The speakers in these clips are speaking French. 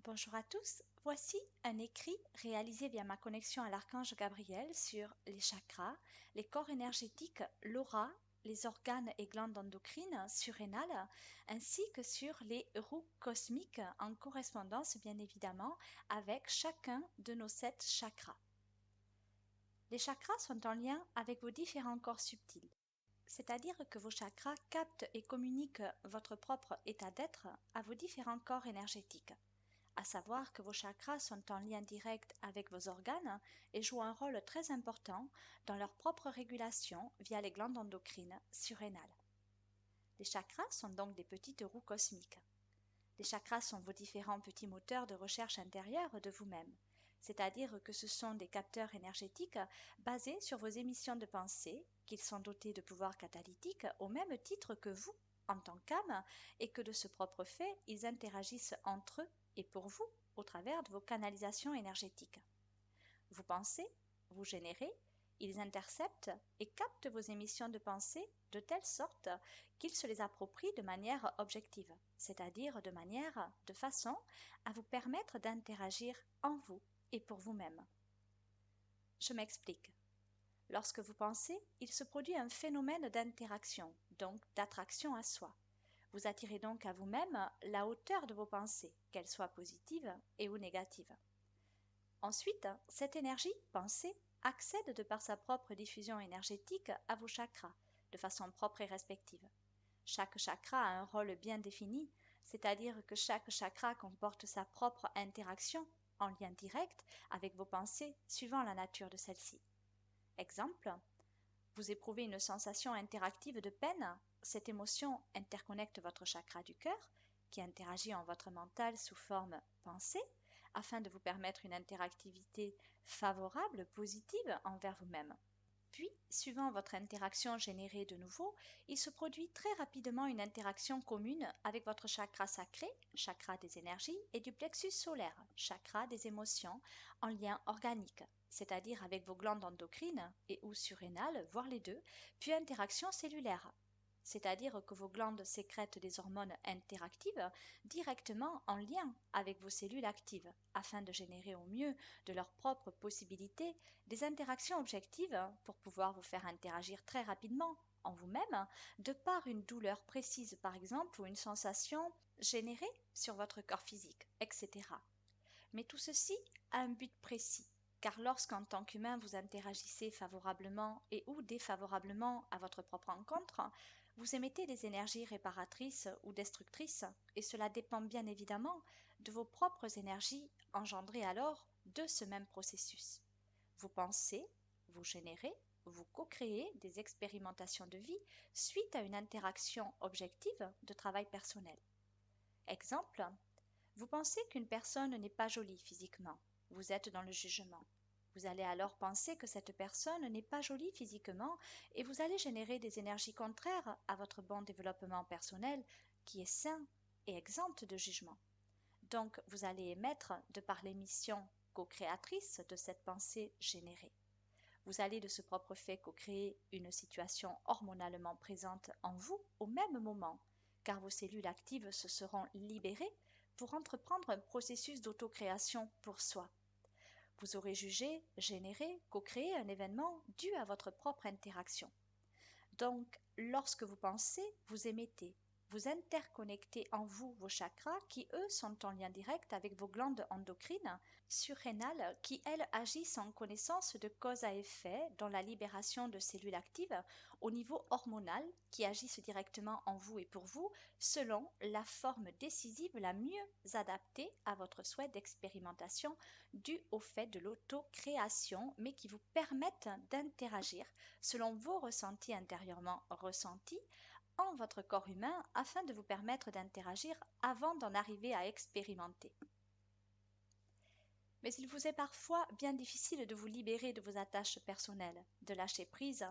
Bonjour à tous, voici un écrit réalisé via ma connexion à l'archange Gabriel sur les chakras, les corps énergétiques, l'aura, les organes et glandes endocrines surrénales, ainsi que sur les roues cosmiques en correspondance bien évidemment avec chacun de nos 7 chakras. Les chakras sont en lien avec vos différents corps subtils, c'est-à-dire que vos chakras captent et communiquent votre propre état d'être à vos différents corps énergétiques. À savoir que vos chakras sont en lien direct avec vos organes et jouent un rôle très important dans leur propre régulation via les glandes endocrines surrénales. Les chakras sont donc des petites roues cosmiques. Les chakras sont vos différents petits moteurs de recherche intérieure de vous-même, c'est-à-dire que ce sont des capteurs énergétiques basés sur vos émissions de pensée, qu'ils sont dotés de pouvoirs catalytiques au même titre que vous, en tant qu'âme, et que de ce propre fait, ils interagissent entre eux et pour vous au travers de vos canalisations énergétiques. Vous pensez, vous générez, ils interceptent et captent vos émissions de pensée de telle sorte qu'ils se les approprient de manière objective, c'est-à-dire de façon à vous permettre d'interagir en vous et pour vous-même. Je m'explique. Lorsque vous pensez, il se produit un phénomène d'interaction, donc d'attraction à soi. Vous attirez donc à vous-même la hauteur de vos pensées, qu'elles soient positives et ou négatives. Ensuite, cette énergie, pensée, accède de par sa propre diffusion énergétique à vos chakras, de façon propre et respective. Chaque chakra a un rôle bien défini, c'est-à-dire que chaque chakra comporte sa propre interaction en lien direct avec vos pensées suivant la nature de celle-ci. Exemple, vous éprouvez une sensation interactive de peine, cette émotion interconnecte votre chakra du cœur, qui interagit en votre mental sous forme pensée, afin de vous permettre une interactivité favorable, positive envers vous-même. Puis, suivant votre interaction générée de nouveau, il se produit très rapidement une interaction commune avec votre chakra sacré, chakra des énergies, et du plexus solaire, chakra des émotions, en lien organique, c'est-à-dire avec vos glandes endocrines et ou surrénales, voire les deux, puis interaction cellulaire, c'est-à-dire que vos glandes sécrètent des hormones interactives directement en lien avec vos cellules actives, afin de générer au mieux de leurs propres possibilités des interactions objectives pour pouvoir vous faire interagir très rapidement en vous-même, de par une douleur précise par exemple ou une sensation générée sur votre corps physique, etc. Mais tout ceci a un but précis, car lorsqu'en tant qu'humain vous interagissez favorablement et ou défavorablement à votre propre rencontre, vous émettez des énergies réparatrices ou destructrices, et cela dépend bien évidemment de vos propres énergies engendrées alors de ce même processus. Vous pensez, vous générez, vous co-créez des expérimentations de vie suite à une interaction objective de travail personnel. Exemple, vous pensez qu'une personne n'est pas jolie physiquement. Vous êtes dans le jugement. Vous allez alors penser que cette personne n'est pas jolie physiquement et vous allez générer des énergies contraires à votre bon développement personnel qui est sain et exempt de jugement. Donc vous allez émettre, de par l'émission co-créatrice de cette pensée générée. Vous allez de ce propre fait co-créer une situation hormonalement présente en vous au même moment, car vos cellules actives se seront libérées pour entreprendre un processus d'autocréation pour soi. Vous aurez jugé, généré, co-créé un événement dû à votre propre interaction. Donc, lorsque vous pensez, vous émettez. Vous interconnectez en vous vos chakras qui, eux, sont en lien direct avec vos glandes endocrines surrénales qui, elles, agissent en connaissance de cause à effet dans la libération de cellules actives au niveau hormonal qui agissent directement en vous et pour vous selon la forme décisive la mieux adaptée à votre souhait d'expérimentation dû au fait de l'autocréation mais qui vous permettent d'interagir selon vos ressentis intérieurement ressentis en votre corps humain afin de vous permettre d'interagir avant d'en arriver à expérimenter. Mais il vous est parfois bien difficile de vous libérer de vos attaches personnelles, de lâcher prise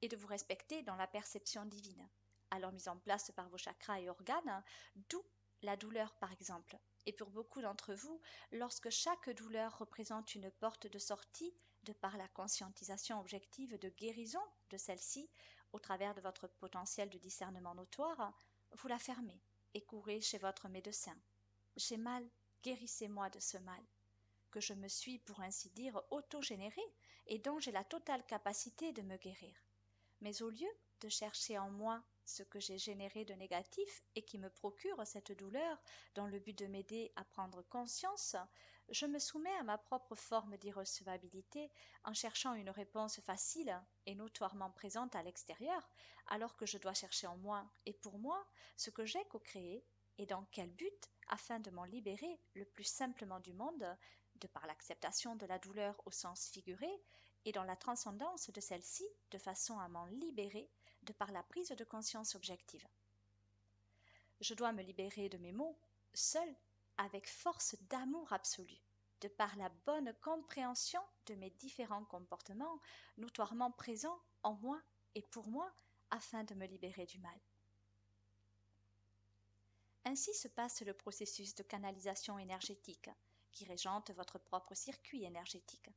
et de vous respecter dans la perception divine, alors mise en place par vos chakras et organes, d'où la douleur par exemple. Et pour beaucoup d'entre vous, lorsque chaque douleur représente une porte de sortie, de par la conscientisation objective de guérison de celle-ci, au travers de votre potentiel de discernement notoire, vous la fermez et courez chez votre médecin. J'ai mal, guérissez-moi de ce mal, que je me suis, pour ainsi dire, auto-généré et dont j'ai la totale capacité de me guérir. Mais au lieu de chercher en moi ce que j'ai généré de négatif et qui me procure cette douleur dans le but de m'aider à prendre conscience, je me soumets à ma propre forme d'irrecevabilité en cherchant une réponse facile et notoirement présente à l'extérieur, alors que je dois chercher en moi et pour moi ce que j'ai co-créé et dans quel but, afin de m'en libérer le plus simplement du monde, de par l'acceptation de la douleur au sens figuré, et dans la transcendance de celle-ci de façon à m'en libérer de par la prise de conscience objective. Je dois me libérer de mes mots, seul, avec force d'amour absolu, de par la bonne compréhension de mes différents comportements notoirement présents en moi et pour moi, afin de me libérer du mal. Ainsi se passe le processus de canalisation énergétique qui régente votre propre circuit énergétique.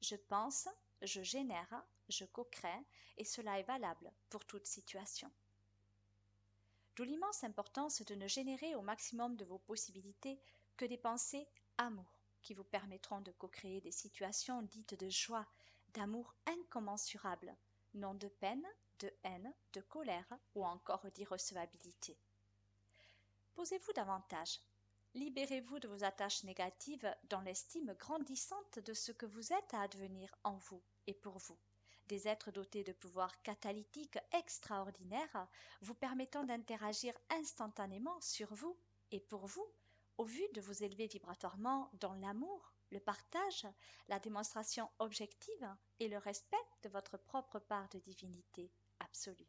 Je pense, je génère, je co-crée et cela est valable pour toute situation. D'où l'immense importance de ne générer au maximum de vos possibilités que des pensées amour qui vous permettront de co-créer des situations dites de joie, d'amour incommensurable, non de peine, de haine, de colère ou encore d'irrecevabilité. Posez-vous davantage. Libérez-vous de vos attaches négatives dans l'estime grandissante de ce que vous êtes à advenir en vous et pour vous. Des êtres dotés de pouvoirs catalytiques extraordinaires vous permettant d'interagir instantanément sur vous et pour vous, au vu de vous élever vibratoirement dans l'amour, le partage, la démonstration objective et le respect de votre propre part de divinité absolue.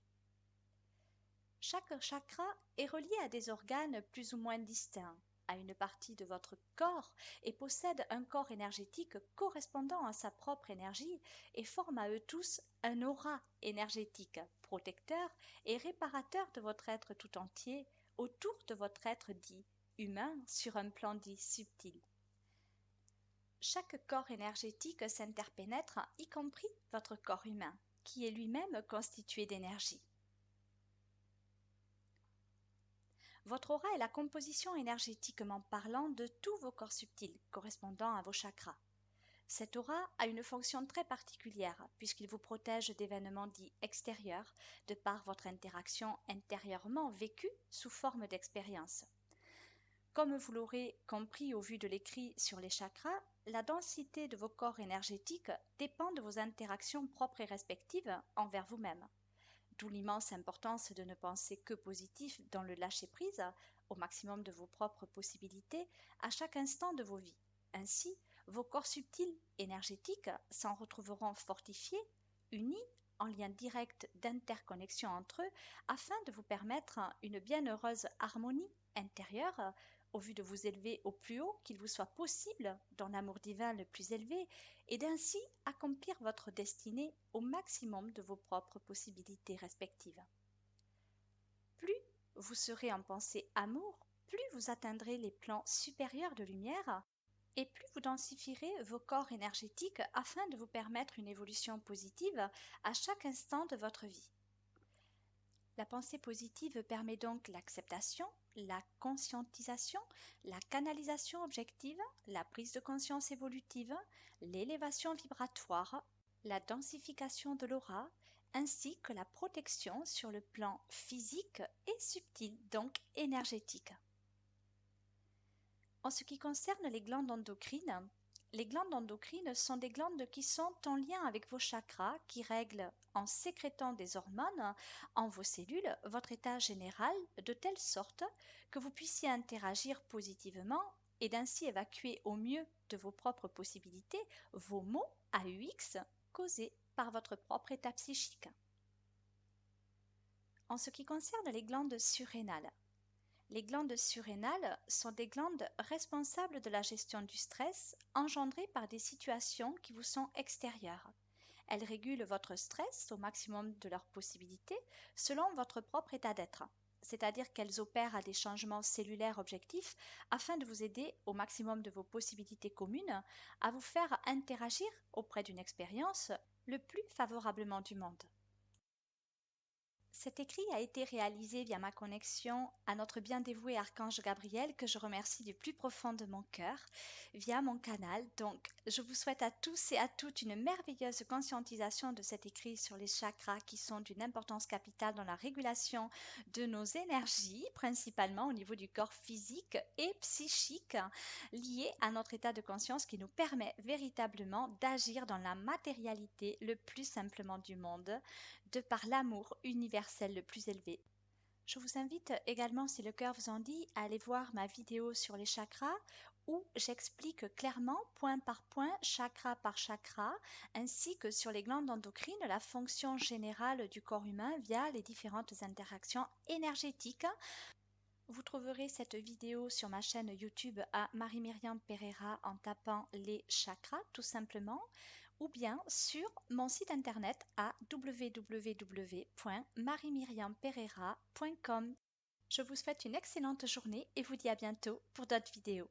Chaque chakra est relié à des organes plus ou moins distincts, à une partie de votre corps et possède un corps énergétique correspondant à sa propre énergie et forme à eux tous un aura énergétique protecteur et réparateur de votre être tout entier autour de votre être dit humain sur un plan dit subtil. Chaque corps énergétique s'interpénètre, y compris votre corps humain, qui est lui-même constitué d'énergie. Votre aura est la composition énergétiquement parlant de tous vos corps subtils correspondant à vos chakras. Cette aura a une fonction très particulière puisqu'il vous protège d'événements dits extérieurs de par votre interaction intérieurement vécue sous forme d'expérience. Comme vous l'aurez compris au vu de l'écrit sur les chakras, la densité de vos corps énergétiques dépend de vos interactions propres et respectives envers vous-même. D'où l'immense importance de ne penser que positif dans le lâcher-prise, au maximum de vos propres possibilités, à chaque instant de vos vies. Ainsi, vos corps subtils énergétiques s'en retrouveront fortifiés, unis, en lien direct d'interconnexion entre eux, afin de vous permettre une bienheureuse harmonie intérieure, au vu de vous élever au plus haut qu'il vous soit possible dans l'amour divin le plus élevé, et d'ainsi accomplir votre destinée au maximum de vos propres possibilités respectives. Plus vous serez en pensée amour, plus vous atteindrez les plans supérieurs de lumière et plus vous densifierez vos corps énergétiques afin de vous permettre une évolution positive à chaque instant de votre vie. La pensée positive permet donc l'acceptation, la conscientisation, la canalisation objective, la prise de conscience évolutive, l'élévation vibratoire, la densification de l'aura, ainsi que la protection sur le plan physique et subtil, donc énergétique. En ce qui concerne les glandes endocrines sont des glandes qui sont en lien avec vos chakras, qui règlent, en sécrétant des hormones en vos cellules, votre état général de telle sorte que vous puissiez interagir positivement et d'ainsi évacuer au mieux de vos propres possibilités vos maux AUX causés par votre propre état psychique. En ce qui concerne les glandes surrénales sont des glandes responsables de la gestion du stress engendré par des situations qui vous sont extérieures. Elles régulent votre stress au maximum de leurs possibilités selon votre propre état d'être, c'est-à-dire qu'elles opèrent à des changements cellulaires objectifs afin de vous aider au maximum de vos possibilités communes à vous faire interagir auprès d'une expérience le plus favorablement du monde. Cet écrit a été réalisé via ma connexion à notre bien dévoué Archange Gabriel, que je remercie du plus profond de mon cœur, via mon canal. Donc, je vous souhaite à tous et à toutes une merveilleuse conscientisation de cet écrit sur les chakras qui sont d'une importance capitale dans la régulation de nos énergies, principalement au niveau du corps physique et psychique, lié à notre état de conscience qui nous permet véritablement d'agir dans la matérialité le plus simplement du monde, de par l'amour universel le plus élevé. Je vous invite également, si le cœur vous en dit, à aller voir ma vidéo sur les chakras où j'explique clairement, point par point, chakra par chakra, ainsi que sur les glandes endocrines, la fonction générale du corps humain via les différentes interactions énergétiques. Vous trouverez cette vidéo sur ma chaîne YouTube à Marie-Myriam Pereira en tapant les chakras tout simplement, ou bien sur mon site internet à www.mariemyriampereira.com. Je vous souhaite une excellente journée et vous dis à bientôt pour d'autres vidéos.